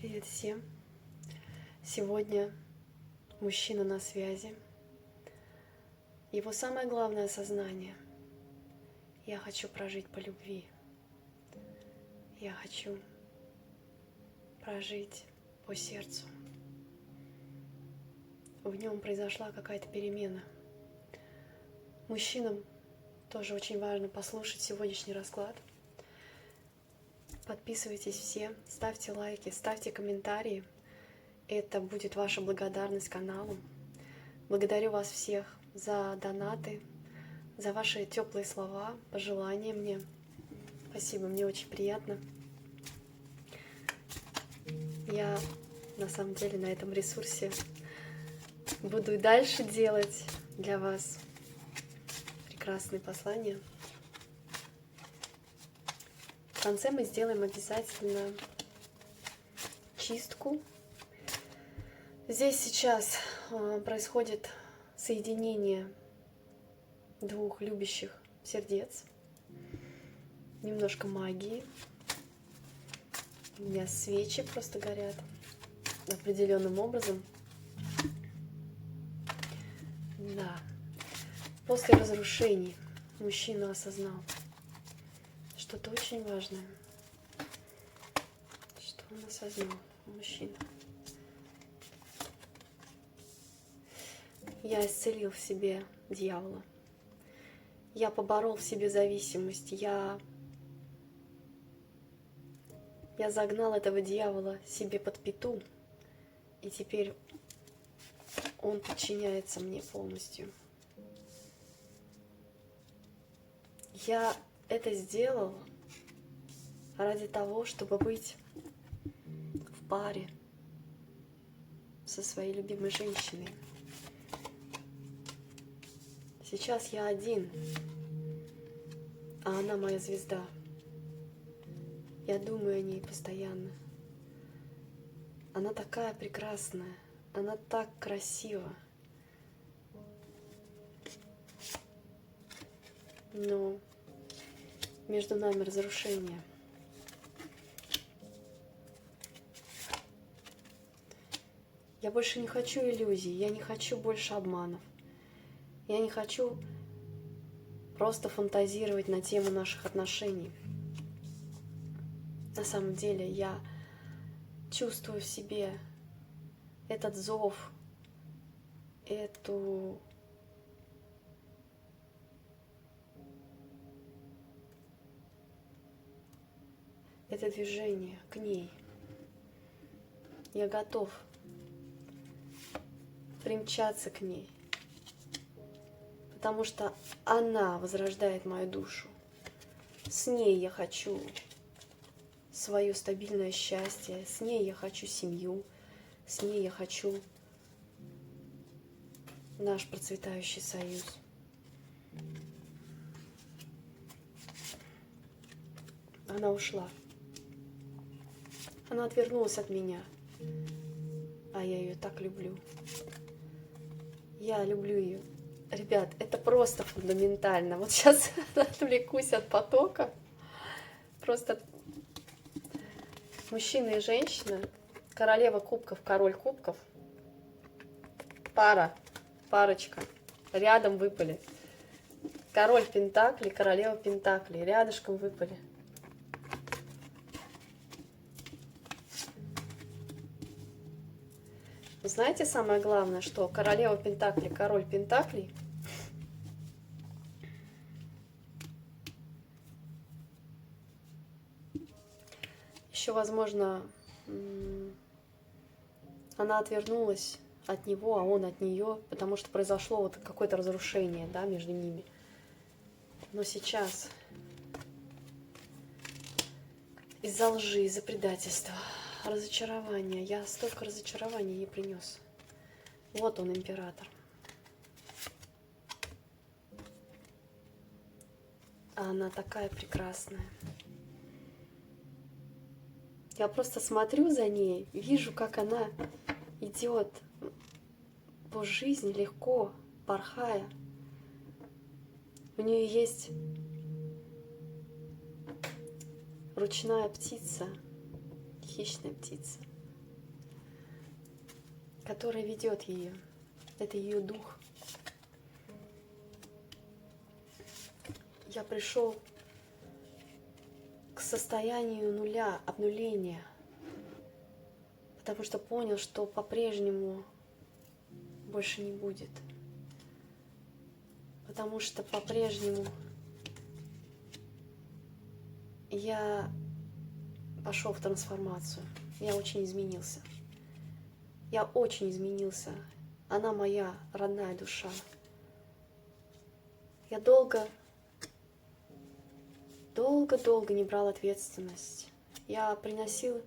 Привет всем! Сегодня мужчина на связи. Его самое главное сознание. Я хочу прожить по любви. Я хочу прожить по сердцу. В нем произошла какая-то перемена. Мужчинам тоже очень важно послушать сегодняшний расклад. Подписывайтесь все, ставьте лайки, ставьте комментарии. Это будет ваша благодарность каналу. Благодарю вас всех за донаты, за ваши теплые слова, пожелания мне. Спасибо, мне очень приятно. Я на самом деле на этом ресурсе буду и дальше делать для вас прекрасные послания. В конце мы сделаем обязательно чистку. Здесь сейчас происходит соединение двух любящих сердец. Немножко магии. У меня свечи просто горят определенным образом. Да. После разрушений мужчина осознал что-то очень важное. Что он осознал, мужчина? Я исцелил в себе дьявола. Я поборол в себе зависимость. Я загнал этого дьявола себе под пяту. И теперь он подчиняется мне полностью. Я это сделал ради того, чтобы быть в паре со своей любимой женщиной. Сейчас я один, а она моя звезда. Я думаю о ней постоянно. Она такая прекрасная, она так красива. Но между нами разрушение. Я больше не хочу иллюзий, я не хочу больше обманов. Я не хочу просто фантазировать на тему наших отношений. На самом деле я чувствую в себе этот зов, это движение к ней. Я готов примчаться к ней, потому что она возрождает мою душу. С ней я хочу свое стабильное счастье, с ней я хочу семью, с ней я хочу наш процветающий союз. Она ушла. Она отвернулась от меня, а я ее так люблю. Я люблю ее. Ребят, это просто фундаментально. Вот сейчас отвлекусь от потока. Просто мужчина и женщина, королева кубков, король кубков, парочка, рядом выпали. Король пентаклей, королева пентаклей, рядышком выпали. Знаете, самое главное, что королева пентаклей, король пентаклей еще, возможно, она отвернулась от него, а он от нее, потому что произошло вот какое-то разрушение, да, между ними. Но сейчас из-за лжи, из-за предательства, разочарования, я столько разочарований ей принес. Вот он, император. А она такая прекрасная. Я просто смотрю за ней, вижу, как она идет по жизни легко, порхая. У нее есть ручная птица, хищная птица. который ведет ее. Это ее дух. Я пришел к состоянию нуля, обнуления, потому что понял, что по-прежнему больше не будет. Потому что по-прежнему я пошел в трансформацию. Я очень изменился. Я очень изменился. Она моя родная душа. Я долго не брал ответственность. Я приносил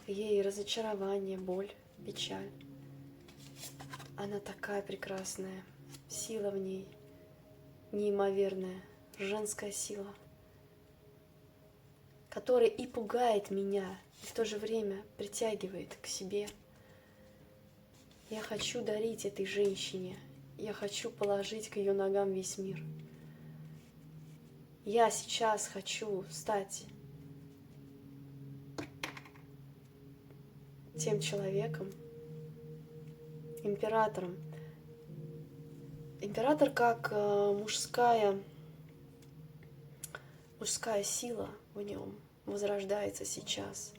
ей разочарование, боль, печаль. Она такая прекрасная. Сила в ней неимоверная. Женская сила, которая и пугает меня, и в то же время притягивает к себе. Я хочу дарить этой женщине. Я хочу положить к ее ногам весь мир. Я сейчас хочу стать тем человеком, императором. Император как мужская сила в нем возрождается сейчас.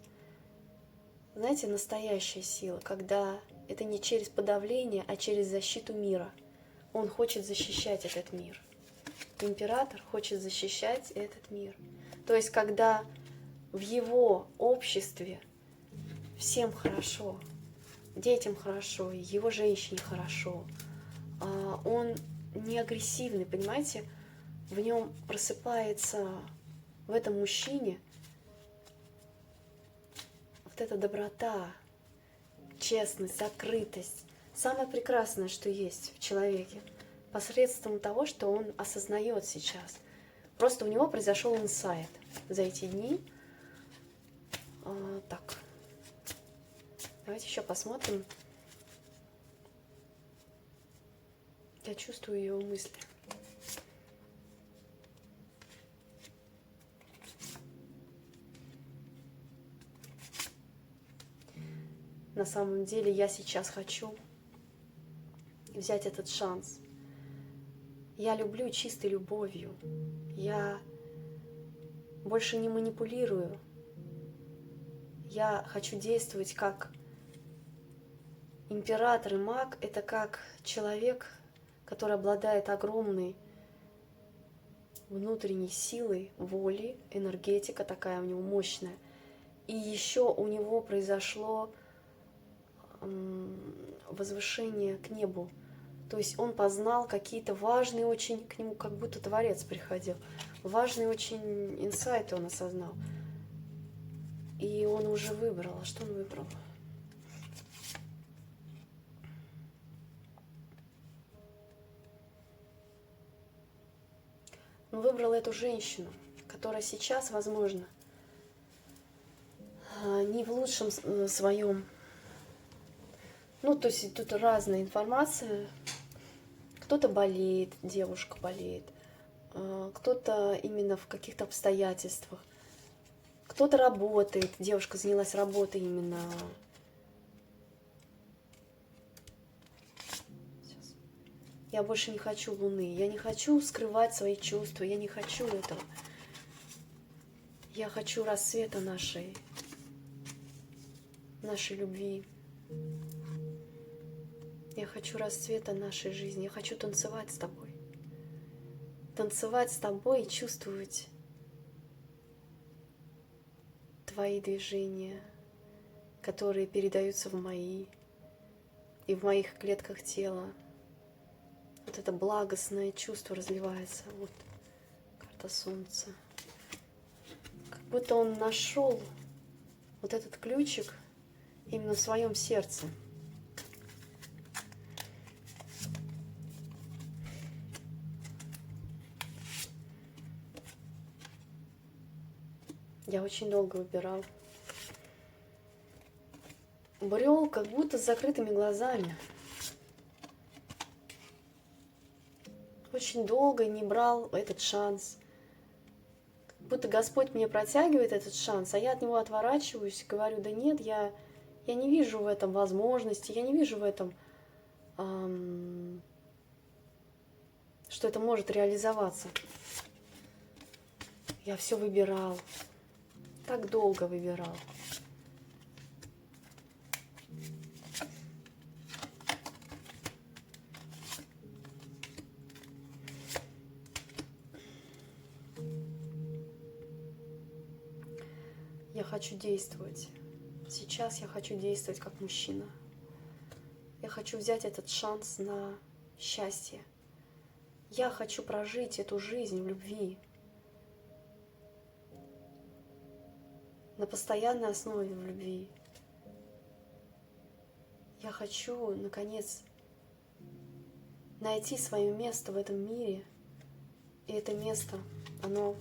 Знаете, настоящая сила, когда это не через подавление, а через защиту мира. Он хочет защищать этот мир. Император хочет защищать этот мир. То есть, когда в его обществе всем хорошо, детям хорошо, его женщине хорошо, он не агрессивный, понимаете? В нем просыпается, в этом мужчине, вот эта доброта, честность, закрытость. Самое прекрасное, что есть в человеке, посредством того, что он осознает сейчас. Просто у него произошел инсайт за эти дни. Так, давайте еще посмотрим. Я чувствую ее мысли. На самом деле я сейчас хочу взять этот шанс. Я люблю чистой любовью. Я больше не манипулирую. Я хочу действовать как император и маг. Это как человек, который обладает огромной внутренней силой, волей, энергетика такая у него мощная. И еще у него произошло возвышение к небу. То есть он познал какие-то важные очень, к нему как будто Творец приходил, важные очень инсайты он осознал. И он уже выбрал. А что он выбрал? Он выбрал эту женщину, которая сейчас, возможно, не в лучшем своем. Ну, то есть тут разная информация. Кто-то болеет, девушка болеет, кто-то именно в каких-то обстоятельствах, кто-то работает, девушка занялась работой именно. Сейчас. Я больше не хочу Луны, я не хочу скрывать свои чувства, я не хочу этого. Я хочу рассвета нашей любви. Я хочу расцвета нашей жизни. Я хочу танцевать с тобой. Танцевать с тобой и чувствовать твои движения, которые передаются в мои и в моих клетках тела. Вот это благостное чувство разливается. Вот карта Солнца. Как будто он нашел вот этот ключик именно в своем сердце. Я очень долго выбирал. Брел как будто с закрытыми глазами. Очень долго не брал этот шанс. Как будто Господь мне протягивает этот шанс, а я от него отворачиваюсь, говорю, да нет, я Я не вижу в этом возможности, я не вижу в этом, что это может реализоваться. Я все выбирал, так долго выбирал. Я хочу действовать. Сейчас я хочу действовать как мужчина. Я хочу взять этот шанс на счастье. Я хочу прожить эту жизнь в любви. На постоянной основе в любви. Я хочу, наконец, найти свое место в этом мире. И это место, оно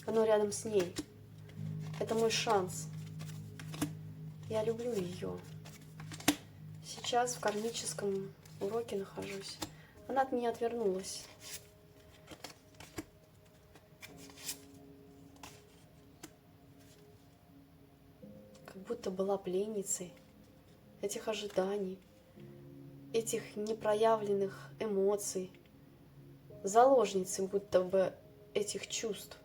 рядом с ней. Это мой шанс. Я люблю ее. Сейчас в кармическом уроке нахожусь. Она от меня отвернулась. Как будто была пленницей этих ожиданий, этих непроявленных эмоций, заложницей будто бы этих чувств.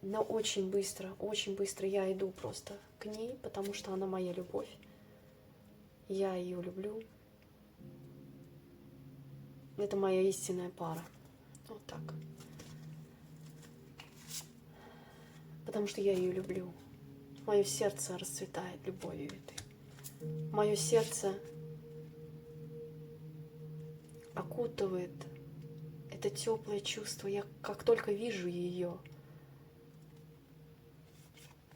Но очень быстро я иду просто к ней, потому что она моя любовь. Я ее люблю. Это моя истинная пара. Вот так. Потому что я ее люблю. Мое сердце расцветает любовью этой. Мое сердце окутывает это теплое чувство. Я как только вижу ее,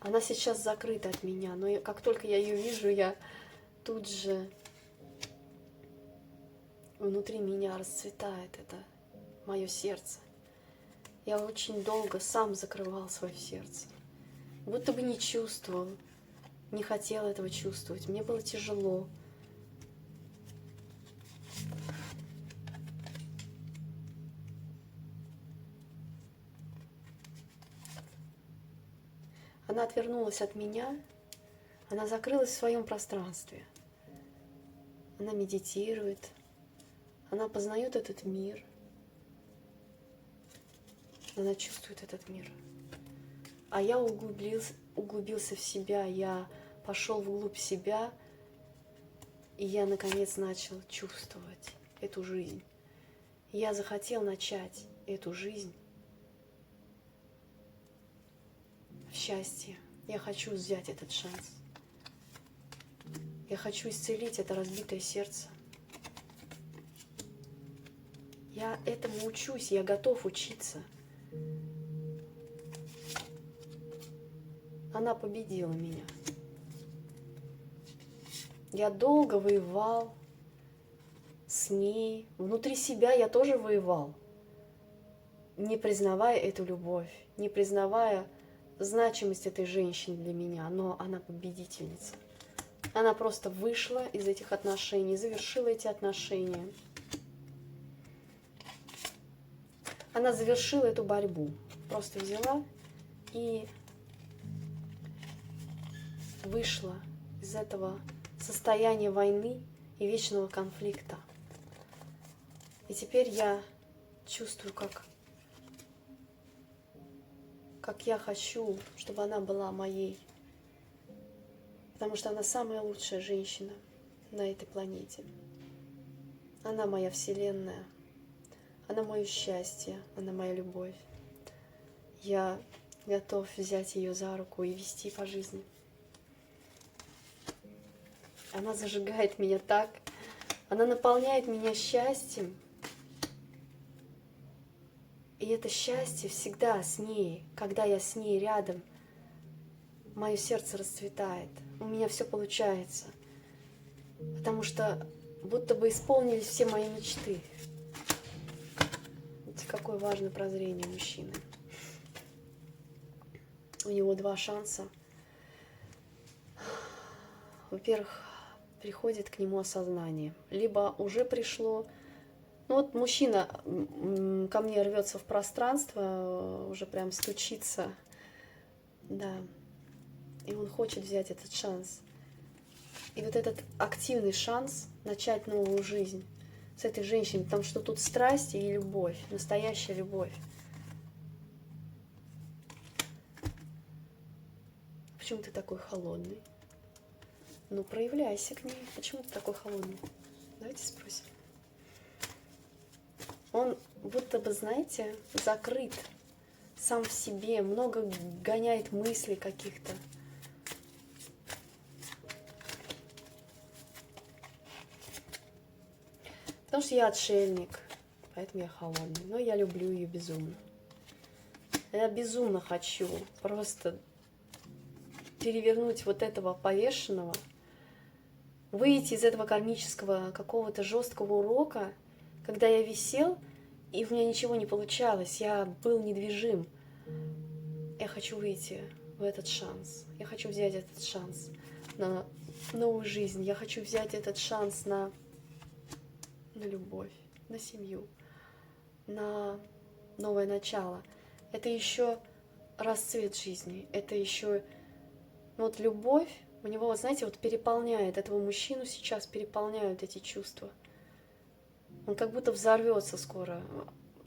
она сейчас закрыта от меня, но как только я ее вижу, я тут же внутри меня расцветает это мое сердце. Я очень долго сам закрывал свое сердце, будто бы не чувствовал, не хотел этого чувствовать. Мне было тяжело. Она отвернулась от меня, она закрылась в своем пространстве. Она медитирует, она познает этот мир, она чувствует этот мир. А я углубился в себя, я пошел вглубь себя, и я, наконец, начал чувствовать эту жизнь. Я захотел начать эту жизнь в счастье. Я хочу взять этот шанс. Я хочу исцелить это разбитое сердце. Я этому учусь, я готов учиться. Она победила меня. Я долго воевал с ней. Внутри себя я тоже воевал, не признавая эту любовь, не признавая значимость этой женщины для меня. Но она победительница. Она просто вышла из этих отношений, завершила эти отношения. Она завершила эту борьбу. Просто взяла и вышла из этого состояния войны и вечного конфликта. И теперь я чувствую, как я хочу, чтобы она была моей. Потому что она самая лучшая женщина на этой планете. Она моя вселенная. Она мое счастье. Она моя любовь. Я готов взять ее за руку и вести по жизни. Она зажигает меня так. Она наполняет меня счастьем. И это счастье всегда с ней. Когда я с ней рядом, мое сердце расцветает. У меня все получается. Потому что будто бы исполнились все мои мечты. Видите, какое важное прозрение мужчины. У него два шанса. Во-первых, приходит к нему осознание. Либо уже пришло. Ну вот мужчина ко мне рвется в пространство, уже прям стучится. Да. и он хочет взять этот шанс. И вот этот активный шанс начать новую жизнь с этой женщиной, потому что тут страсть и любовь, настоящая любовь. Почему ты такой холодный? Ну, проявляйся к ней. Почему ты такой холодный? Давайте спросим. Он будто бы, знаете, закрыт сам в себе, много гоняет мыслей каких-то. Потому что я отшельник, поэтому я холодный. Но я люблю ее безумно. Я безумно хочу просто перевернуть вот этого повешенного, выйти из этого кармического какого-то жесткого урока, когда я висел, и у меня ничего не получалось, я был недвижим. Я хочу выйти в этот шанс. Я хочу взять этот шанс на новую жизнь. Я хочу взять этот шанс на любовь, на семью, на новое начало. Это еще расцвет жизни. Это еще вот любовь. У него, вот, знаете, вот переполняет этого мужчину сейчас, переполняют эти чувства. Он как будто взорвется скоро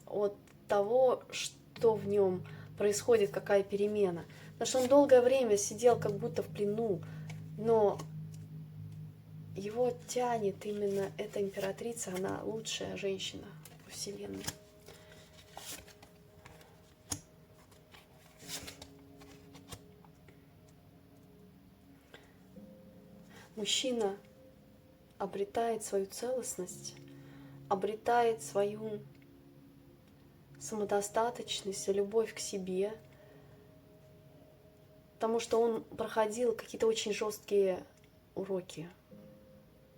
от того, что в нем происходит, какая перемена. Потому что он долгое время сидел как будто в плену, но его тянет именно эта императрица, она лучшая женщина во Вселенной. Мужчина обретает свою целостность, обретает свою самодостаточность, любовь к себе, потому что он проходил какие-то очень жесткие уроки.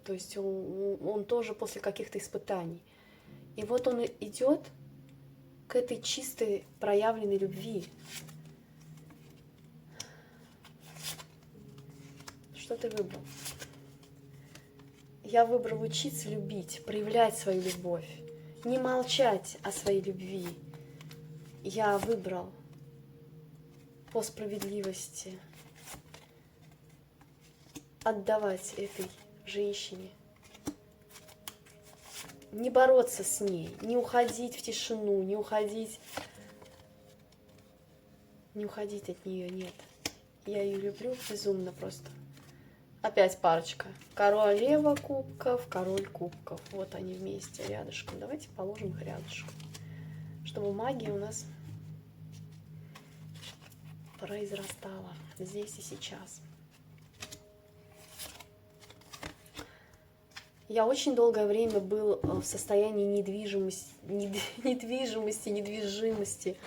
То есть он тоже после каких-то испытаний. И вот он идет к этой чистой проявленной любви. Что ты выбрал? Я выбрал учиться любить, проявлять свою любовь, не молчать о своей любви. Я выбрал по справедливости отдавать этой женщине, не бороться с ней, не уходить в тишину, не уходить от нее, нет. Я ее люблю безумно просто. Опять парочка. Королева кубков, король кубков. Вот они вместе, рядышком. Давайте положим их рядышком, чтобы магия у нас произрастала здесь и сейчас. Я очень долгое время был в состоянии недвижимости,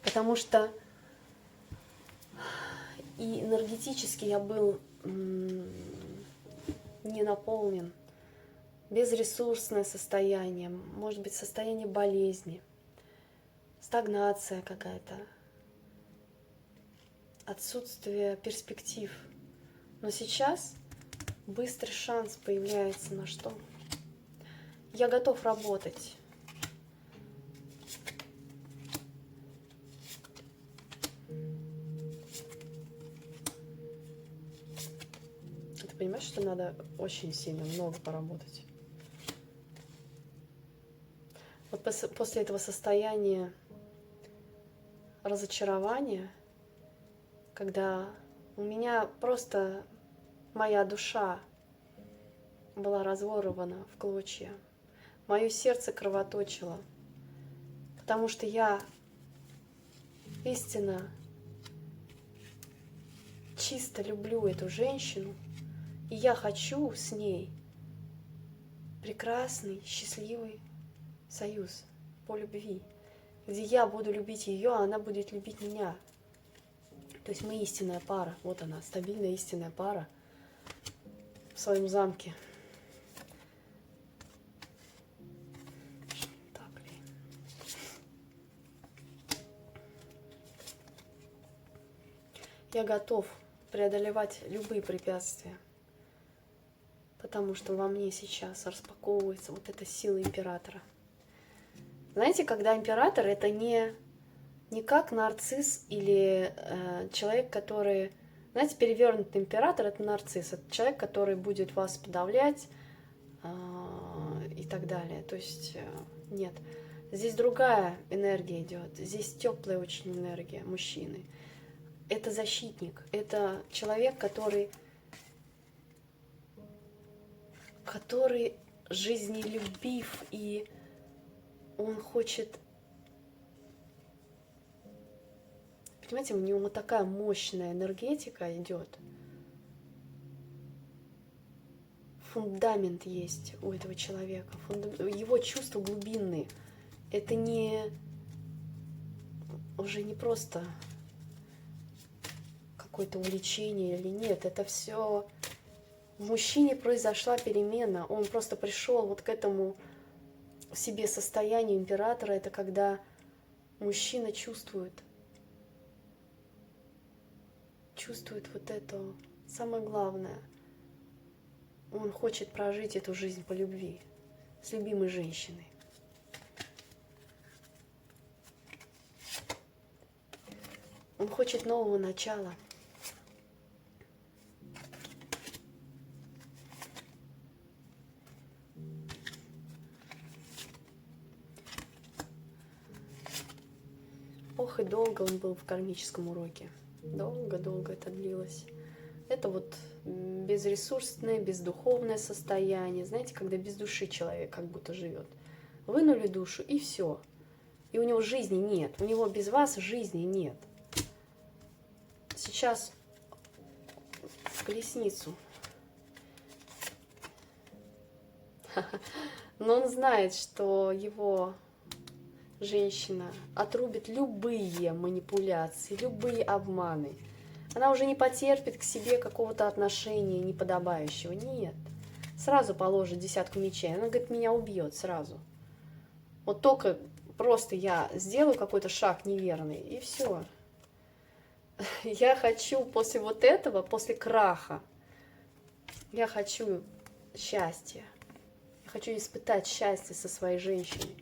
потому что и энергетически я был не наполнен, безресурсное состояние, может быть, состояние болезни, стагнация какая-то, отсутствие перспектив. Но сейчас быстрый шанс появляется на что? Я готов работать. Ты понимаешь, что надо очень сильно много поработать? Вот после этого состояния разочарования, когда у меня просто моя душа была разорвана в клочья, мое сердце кровоточило, потому что я истинно чисто люблю эту женщину, и я хочу с ней прекрасный, счастливый союз по любви, где я буду любить ее, а она будет любить меня. То есть мы истинная пара, вот она, стабильная истинная пара в своем замке. Так ли? Я готов преодолевать любые препятствия, потому что во мне сейчас распаковывается вот эта сила императора. Знаете, когда император — это не как нарцисс или человек, который Знаете, перевернутый император — это нарцисс, это человек, который будет вас подавлять и так далее. То есть нет, здесь другая энергия идет, здесь теплая очень энергия мужчины. Это защитник, это человек, который жизнелюбив, и он хочет, понимаете, у него такая мощная энергетика идет. Фундамент есть у этого человека, его чувства глубинные. Это уже не просто какое-то увлечение или нет, это все в мужчине произошла перемена. Он просто пришел вот к этому в себе состоянию императора. Это когда мужчина чувствует вот это самое главное. Он хочет прожить эту жизнь по любви с любимой женщиной. Он хочет нового начала. Ох, и долго он был в кармическом уроке. Долго-долго это длилось. Это вот безресурсное, бездуховное состояние. Знаете, когда без души человек как будто живет. Вынули душу, и все. И у него жизни нет. У него без вас жизни нет. Сейчас в колесницу. Но он знает, что его женщина отрубит любые манипуляции, любые обманы. Она уже не потерпит к себе какого-то отношения неподобающего. Нет. Сразу положит 10 мечей. Она, говорит, меня убьет сразу. Вот только просто я сделаю какой-то шаг неверный, и все. Я хочу после вот этого, после краха, я хочу счастья. Я хочу испытать счастье со своей женщиной.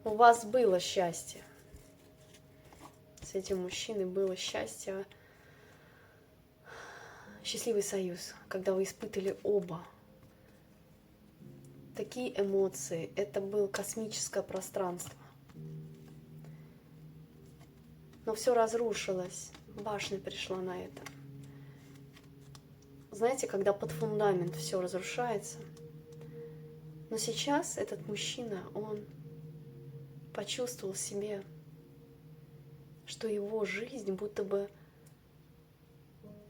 У вас было счастье. С этим мужчиной было счастье. Счастливый союз, когда вы испытали оба такие эмоции. Это было космическое пространство. Но все разрушилось. Башня пришла на это. Знаете, когда под фундамент все разрушается. Но сейчас этот мужчина, он почувствовал в себе, что его жизнь будто бы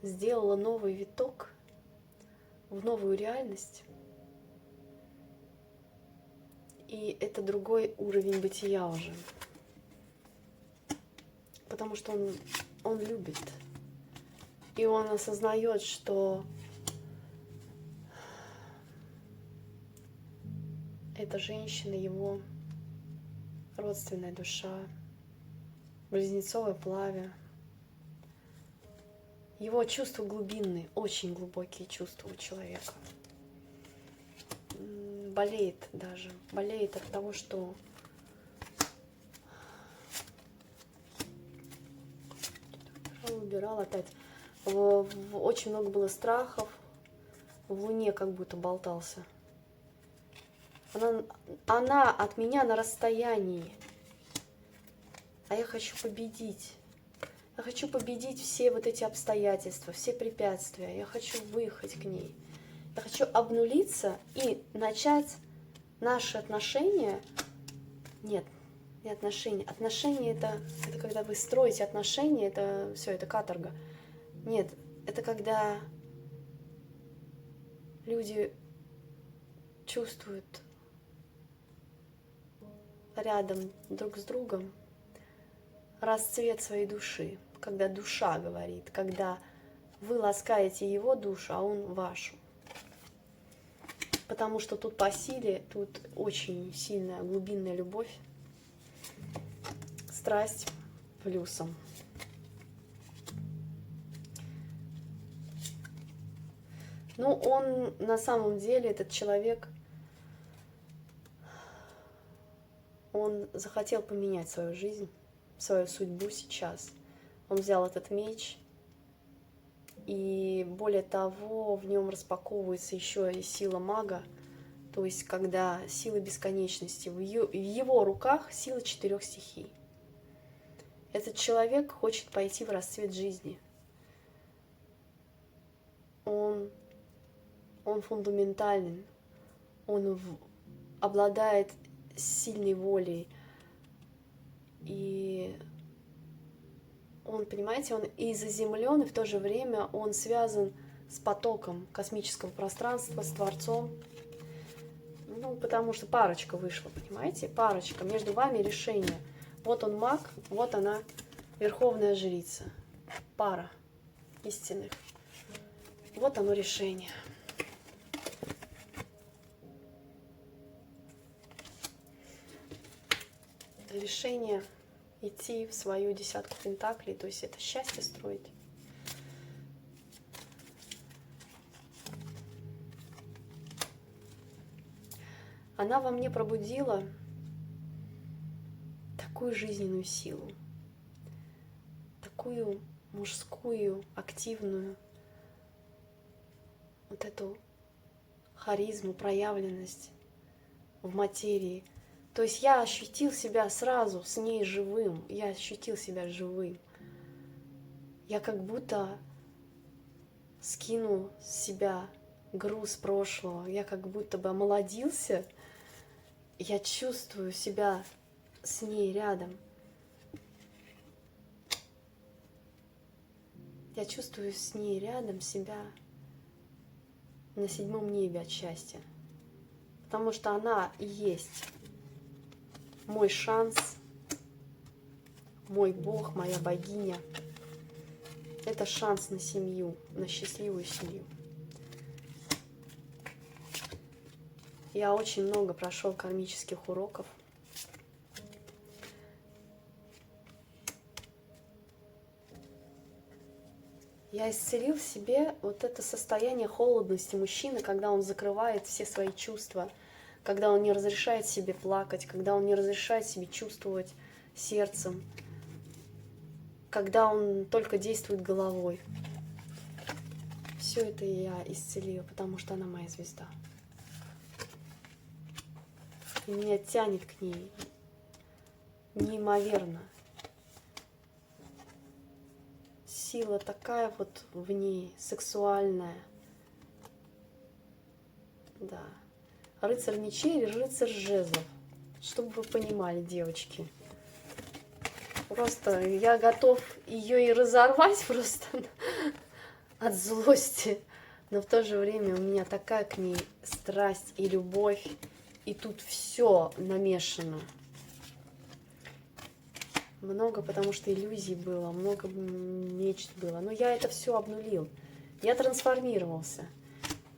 сделала новый виток в новую реальность. И это другой уровень бытия уже. Потому что он любит. И он осознает, что эта женщина его родственная душа, близнецовое пламя. Его чувства глубинные, очень глубокие чувства у человека. Болеет даже, болеет от того, что убирал опять. Очень много было страхов, в луне как будто болтался. Она от меня на расстоянии, а я хочу победить. Я хочу победить все вот эти обстоятельства, все препятствия. Я хочу выехать к ней. Я хочу обнулиться и начать наши отношения. Нет, не отношения. Отношения это когда вы строите отношения, это все, это каторга. Нет, это когда люди чувствуют рядом друг с другом расцвет своей души, когда душа говорит, когда вы ласкаете его душу, а он вашу. Потому что тут по силе, тут очень сильная глубинная любовь, страсть плюсом. Ну, он на самом деле, этот человек, он захотел поменять свою жизнь. свою судьбу сейчас. Он взял этот меч, и более того, в нем распаковывается еще и сила мага, то есть когда сила бесконечности. В его руках сила 4 стихий. Этот человек хочет пойти в расцвет жизни. Он фундаментален, он обладает сильной волей. И он, понимаете, он и заземлен, и в то же время он связан с потоком космического пространства, с Творцом. Ну, потому что парочка вышла, понимаете? Парочка. Между вами решение. Вот он маг, вот она верховная жрица. Пара истинных. Вот оно решение. Решение идти в свою десятку пентаклей, то есть это счастье строить. Она во мне пробудила такую жизненную силу, такую мужскую, активную, вот эту харизму, проявленность в материи. То есть я ощутил себя сразу с ней живым, я ощутил себя живым. Я как будто скинул с себя груз прошлого, я как будто бы омолодился, я чувствую себя с ней рядом. Я чувствую с ней рядом себя на 7-м небе от счастья. Потому что она и есть мой шанс, мой Бог, моя богиня. Это шанс на семью, на счастливую семью. Я очень много прошел кармических уроков. Я исцелил в себе вот это состояние холодности мужчины, когда он закрывает все свои чувства, когда он не разрешает себе плакать, когда он не разрешает себе чувствовать сердцем, когда он только действует головой. Все это я исцелила, потому что она моя звезда. И меня тянет к ней неимоверно. Сила такая вот в ней, сексуальная. Да. Рыцарь мечей или рыцарь жезлов. Чтобы вы понимали, девочки. Просто я готов ее и разорвать просто от злости. Но в то же время у меня такая к ней страсть и любовь. И тут все намешано. Много, потому что иллюзий было, много мечт было. Но я это все обнулил. Я трансформировался.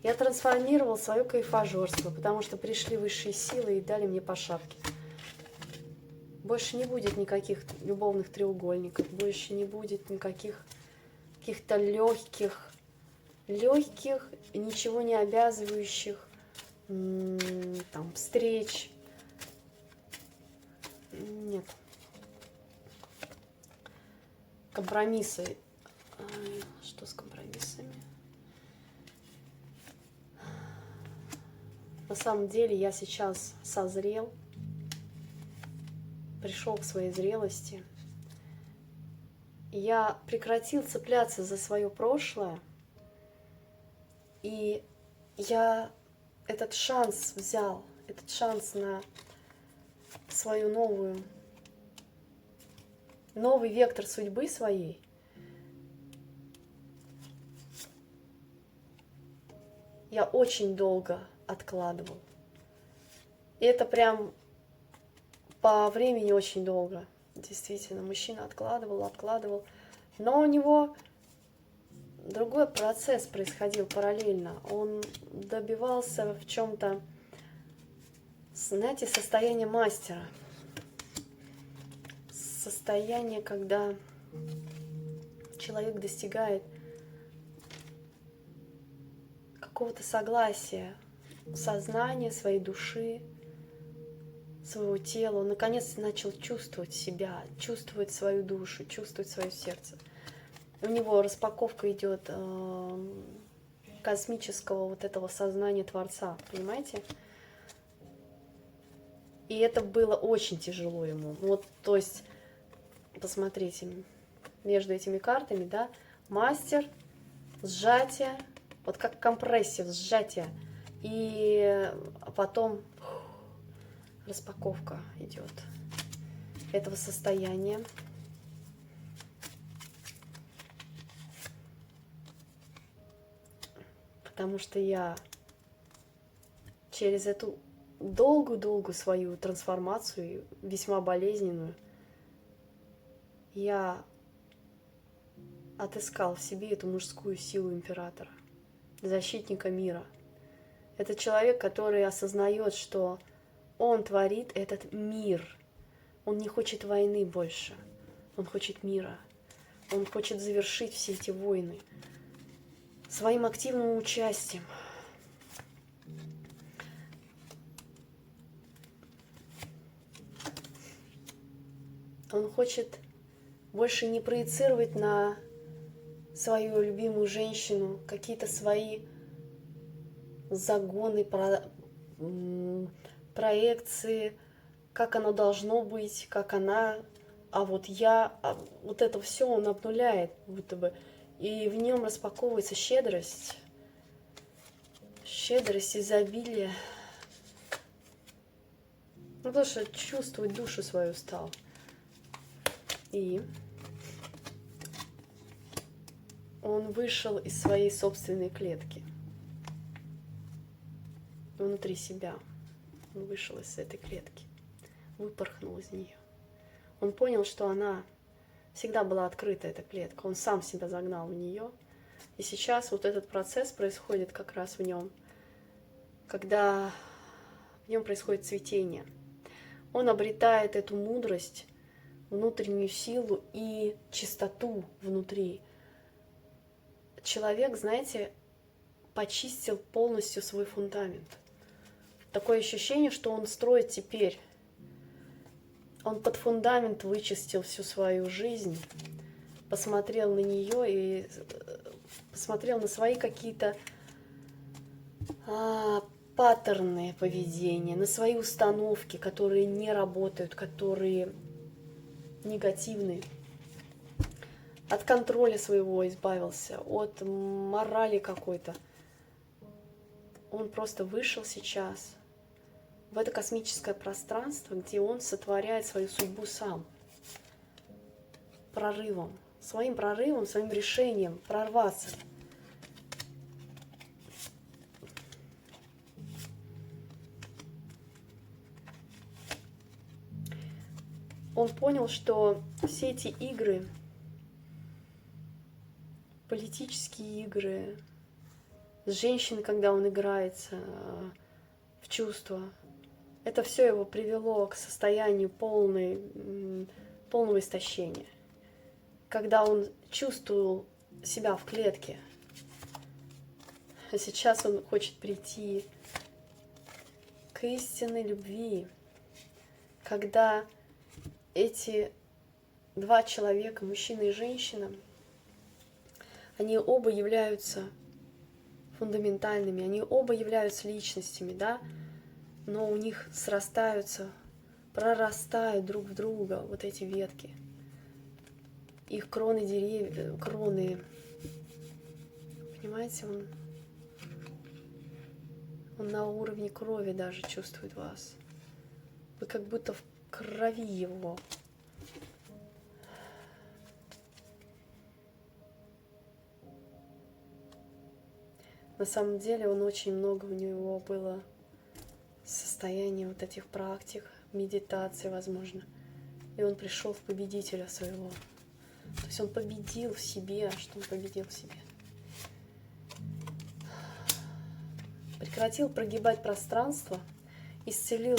Я трансформировал свое кайфажорство, потому что пришли высшие силы и дали мне по шапке. Больше не будет никаких любовных треугольников, больше не будет никаких каких-то легких, ничего не обязывающих там встреч. Нет. Компромиссы. Что с компромиссами? На самом деле я сейчас созрел, пришел к своей зрелости. Я прекратил цепляться за свое прошлое, и я этот шанс взял, этот шанс на свою новый вектор судьбы своей. Я очень долго откладывал. И это прям по времени очень долго. Действительно, мужчина откладывал. Но у него другой процесс происходил параллельно. Он добивался в чем-то, знаете, состояния мастера. Состояние, когда человек достигает какого-то согласия, сознания своей души своего тела, он наконец начал чувствовать себя, чувствовать свою душу, чувствовать свое сердце. У него распаковка идет космического вот этого сознания Творца, понимаете? И это было очень тяжело ему. Вот, то есть, посмотрите, между этими картами, да, мастер, сжатие, вот как компрессия, сжатие, и потом распаковка идет этого состояния. Потому что я через эту долгую-долгую свою трансформацию, весьма болезненную, я отыскал в себе эту мужскую силу императора, защитника мира. Это человек, который осознает, что он творит этот мир. Он не хочет войны больше, он хочет мира. Он хочет завершить все эти войны своим активным участием. Он хочет больше не проецировать на свою любимую женщину какие-то свои загоны, проекции, как оно должно быть, как она, а вот я, вот это все он обнуляет, будто бы. И в нем распаковывается щедрость, изобилие. Ну, потому что чувствовать душу свою стал. И он вышел из своей собственной клетки. Внутри себя. Он вышел из этой клетки. Выпорхнул из нее. Он понял, что она всегда была открыта, эта клетка. Он сам себя загнал в нее. И сейчас вот этот процесс происходит как раз в нем, когда в нем происходит цветение. Он обретает эту мудрость, внутреннюю силу и чистоту внутри. Человек, знаете, почистил полностью свой фундамент. Такое ощущение, что он строит теперь. Он под фундамент вычистил всю свою жизнь, посмотрел на нее и посмотрел на свои какие-то паттерны поведения, на свои установки, которые не работают, которые негативные. От контроля своего избавился, от морали какой-то. Он просто вышел сейчас в это космическое пространство, где он сотворяет свою судьбу сам. Своим решением прорваться. Он понял, что все эти игры, политические игры, с женщиной, когда он играется в чувства, это все его привело к состоянию полного истощения. Когда он чувствовал себя в клетке, а сейчас он хочет прийти к истинной любви, когда эти два человека, мужчина и женщина, они оба являются фундаментальными, они оба являются личностями, да, но у них срастаются, прорастают друг в друга вот эти ветки. Их кроны деревьев, понимаете, он на уровне крови даже чувствует вас. Вы как будто в крови его. На самом деле он очень много у него было состояния вот этих практик, медитации, возможно. И он пришел в победителя своего. То есть он победил в себе, что он победил в себе. Прекратил прогибать пространство, исцелил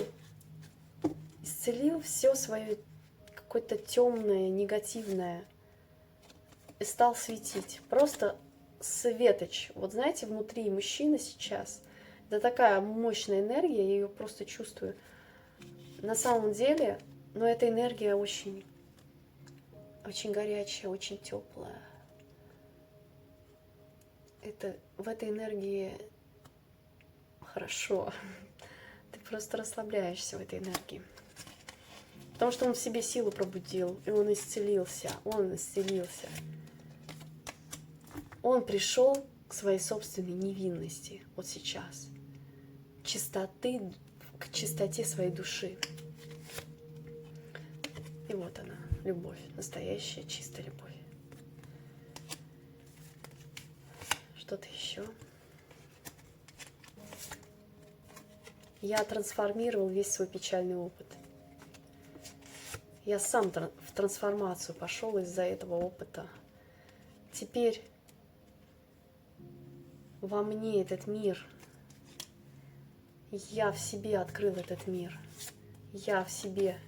все свое какое-то темное, негативное и стал светить. Просто светоч. Вот знаете, внутри мужчины сейчас, это такая мощная энергия, я ее просто чувствую. на самом деле, но эта энергия очень, очень горячая, очень теплая. Это в этой энергии хорошо. Ты просто расслабляешься в этой энергии. Потому что он в себе силу пробудил, и он исцелился, он исцелился. Он пришел к своей собственной невинности вот сейчас. Чистоты, к чистоте своей души. И вот она, любовь, настоящая чистая любовь. Что-то еще. Я трансформировал весь свой печальный опыт. Я сам в трансформацию пошел из-за этого опыта. Теперь во мне этот мир. Я в себе открыл этот мир. Я в себе.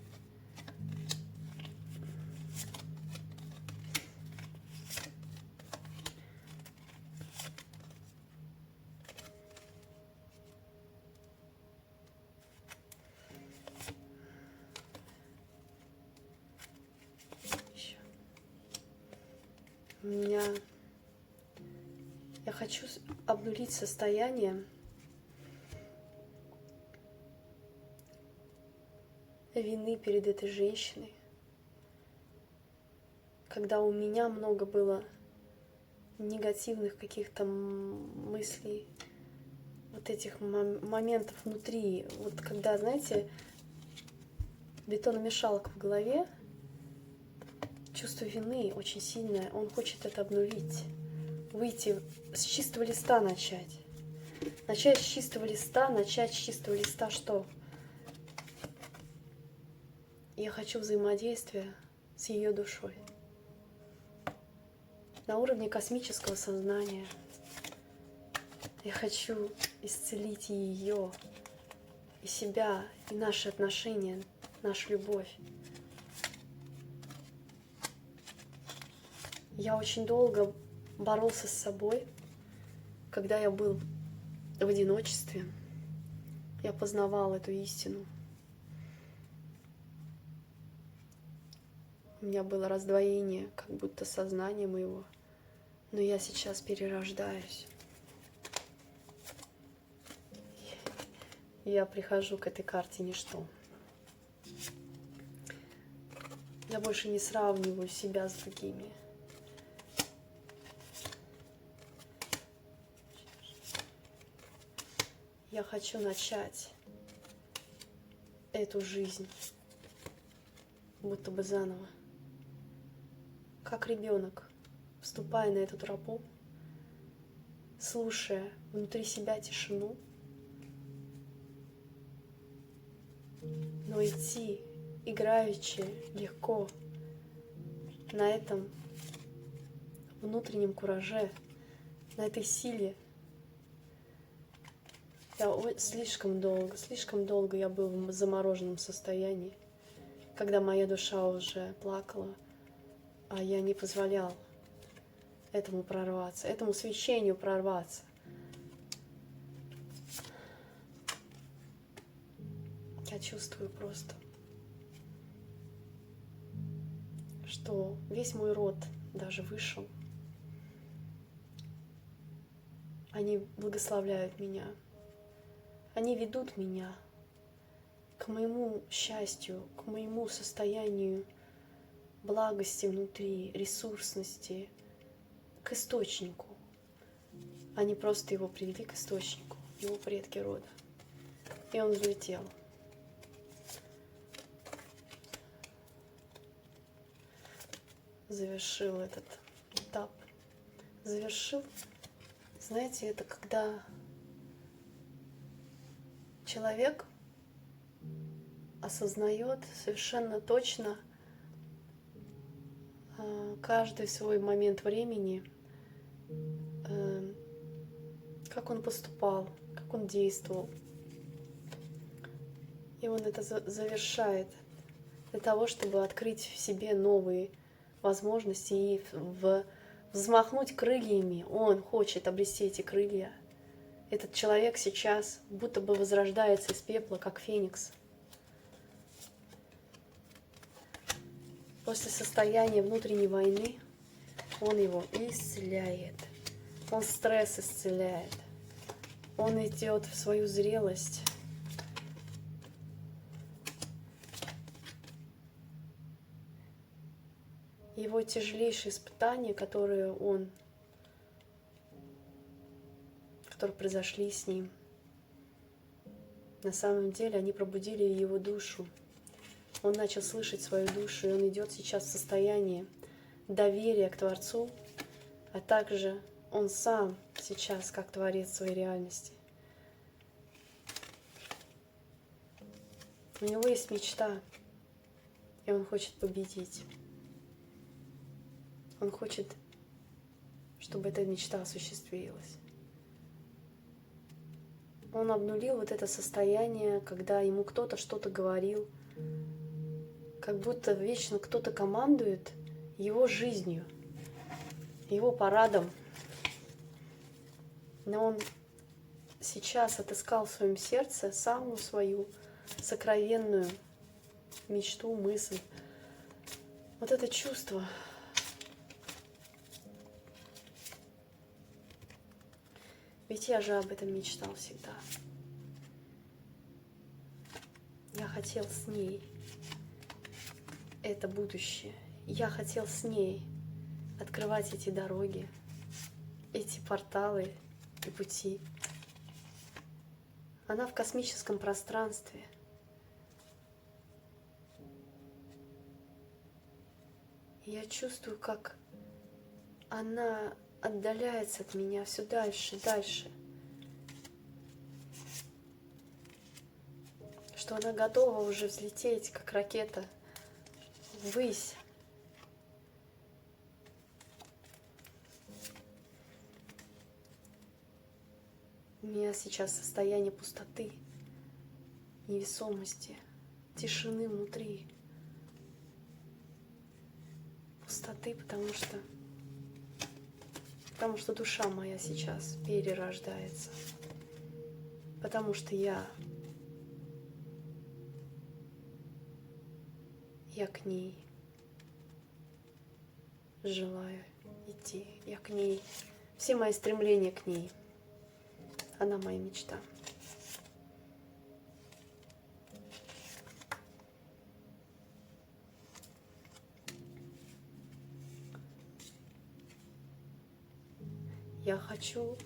Я хочу обнулить состояние вины перед этой женщиной, когда у меня много было негативных каких-то мыслей, вот этих моментов внутри, вот когда, знаете, бетономешалка в голове, чувство вины очень сильное, он хочет это обнулить, выйти с чистого листа начать. Начать с чистого листа что? Я хочу взаимодействия с ее душой. На уровне космического сознания. Я хочу исцелить и ее, и себя, и наши отношения, нашу любовь. Я очень долго боролся с собой, когда я был в одиночестве. Я познавал эту истину. У меня было раздвоение, как будто сознания моего. Но я сейчас перерождаюсь. Я прихожу к этой карте ничто. Я больше не сравниваю себя с другими. Я хочу начать эту жизнь будто бы заново. Как ребенок, вступая на эту тропу, слушая внутри себя тишину, но идти играючи, легко, на этом внутреннем кураже, на этой силе. Я слишком долго я был в замороженном состоянии, когда моя душа уже плакала, а я не позволял этому прорваться, этому свечению прорваться. Я чувствую просто, что весь мой род даже вышел. Они благословляют меня. Они ведут меня к моему счастью, к моему состоянию благости внутри, ресурсности, к источнику. Они просто его привели к источнику, его предки рода. И он взлетел. Завершил этот этап. Завершил. Знаете, это когда человек осознает совершенно точно каждый свой момент времени, как он поступал, как он действовал. И он это завершает для того, чтобы открыть в себе новые возможности и взмахнуть крыльями. Он хочет обрести эти крылья. Этот человек сейчас будто бы возрождается из пепла, как феникс. После состояния внутренней войны он его исцеляет. Он стресс исцеляет. Он идет в свою зрелость. Его тяжелейшие испытания, которые произошли с ним, на самом деле они пробудили его душу. Он начал слышать свою душу, и он идет сейчас в состоянии доверия к Творцу, а также он сам сейчас как творец своей реальности. У него есть мечта, и он хочет победить. Он хочет, чтобы эта мечта осуществилась. Он обнулил вот это состояние, когда ему кто-то что-то говорил, как будто вечно кто-то командует его жизнью, его парадом. Но он сейчас отыскал в своем сердце самую свою сокровенную мечту, мысль. Вот это чувство. Ведь я же об этом мечтал всегда. Я хотел с ней это будущее. Я хотел с ней открывать эти дороги, эти порталы и пути. Она в космическом пространстве. И я чувствую, как она отдаляется от меня все дальше и дальше. Что она готова уже взлететь, как ракета, ввысь. У меня сейчас состояние пустоты, невесомости, тишины внутри. Пустоты, потому что душа моя сейчас перерождается. Потому что я к ней желаю идти. Я к ней, все мои стремления к ней. Она моя мечта. Я хочу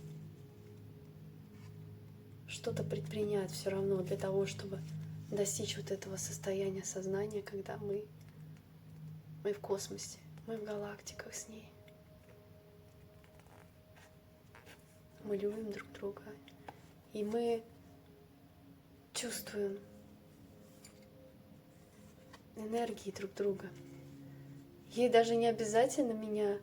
что-то предпринять все равно для того, чтобы достичь вот этого состояния сознания, когда мы в космосе, мы в галактиках с ней. Мы любим друг друга, и мы чувствуем энергии друг друга. Ей даже не обязательно меня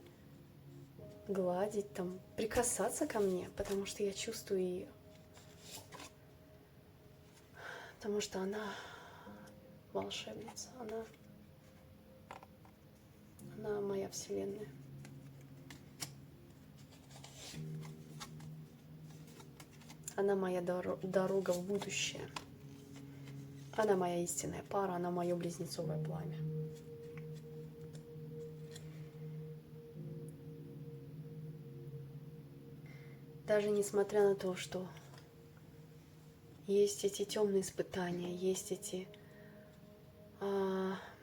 гладить, там, прикасаться ко мне, потому что я чувствую ее. Потому что она волшебница, она моя вселенная. Она моя дорога в будущее. Она моя истинная пара, она мое близнецовое пламя. Даже несмотря на то, что есть эти темные испытания, есть эти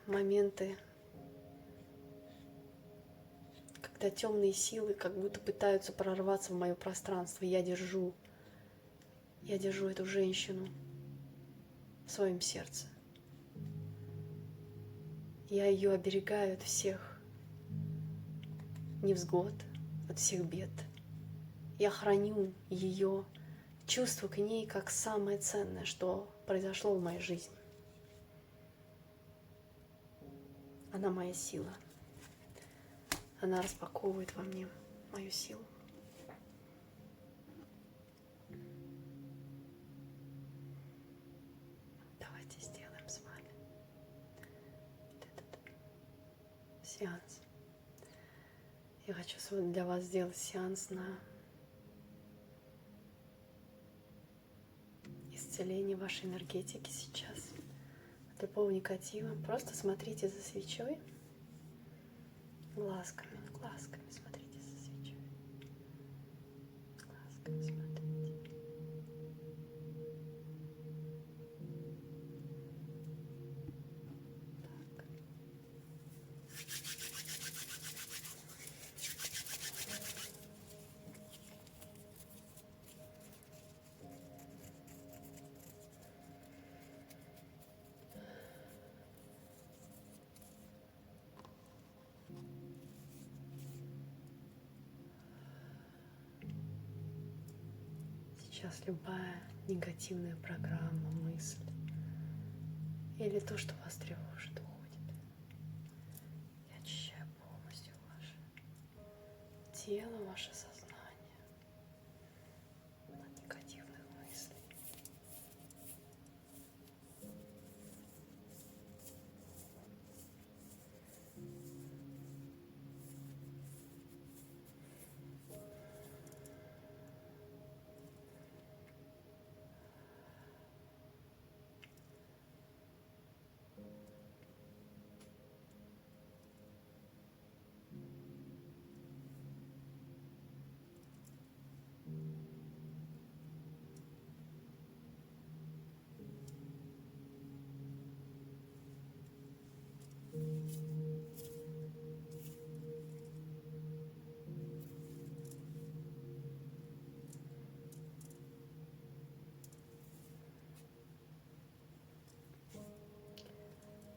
моменты, когда темные силы как будто пытаются прорваться в мое пространство. Я держу эту женщину в своем сердце. Я ее оберегаю от всех невзгод, от всех бед. Я храню ее чувство к ней как самое ценное, что произошло в моей жизни. Она моя сила. Она распаковывает во мне мою силу. Давайте сделаем с вами вот этот сеанс. Я хочу для вас сделать сеанс на исцеление вашей энергетики сейчас от любого негатива. Просто смотрите за свечой глазками смотрите со свечой. Глазками смотрите. Так. Сейчас любая негативная программа, мысль или то, что вас тревожит, уходит. Я очищаю полностью ваше тело, ваше сознание от негативных мыслей.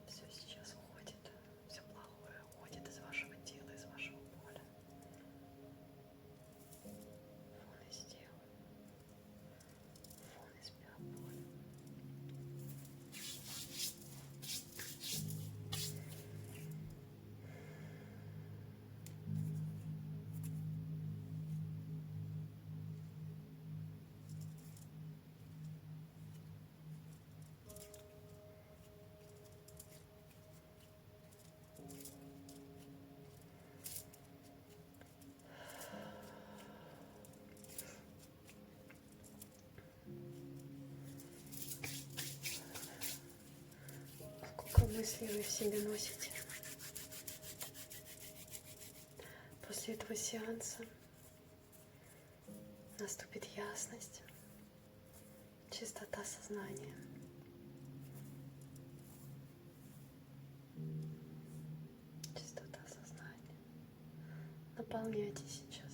Все сейчас уходит, все плохое уходит из вашего тела, из вашего поля. Вон из тела, вон из биополя. Сколько мыслей вы в себе носите? После этого сеанса наступит ясность, чистота сознания. Чистота сознания. Наполняйтесь сейчас